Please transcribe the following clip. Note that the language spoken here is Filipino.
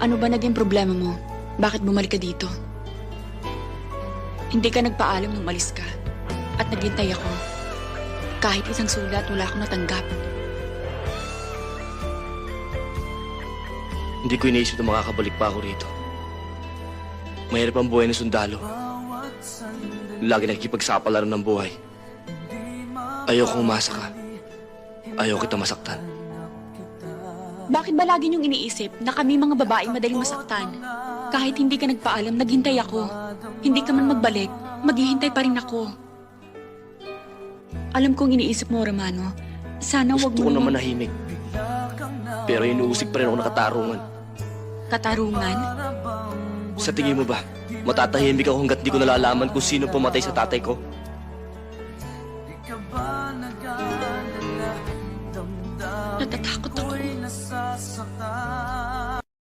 Ano ba naging problema mo? Bakit bumalik ka dito? Hindi ka nagpaalam nung umalis ka. At naghintay ako. Kahit isang sulat, wala akong natanggap. Hindi ko iniisip na makakabalik pa ako rito. Mahirap ang buhay ng sundalo. Lagi nakikipagsapalaran ng buhay. Ayoko umasa ka. Ayoko kita masaktan. Bakit ba lagi niyong iniisip na kami mga babae madaling masaktan? Kahit hindi ka nagpaalam, naghintay ako. Hindi ka man magbalik, maghihintay pa rin ako. Alam kong iniisip mo, Romano. Sana wag Gusto mo ko naman nahimik. Pero inuusig pa rin ako ng katarungan. Katarungan? Sa tingin mo ba, matatahimik ako hanggat di ko nalalaman kung sino pumatay sa tatay ko?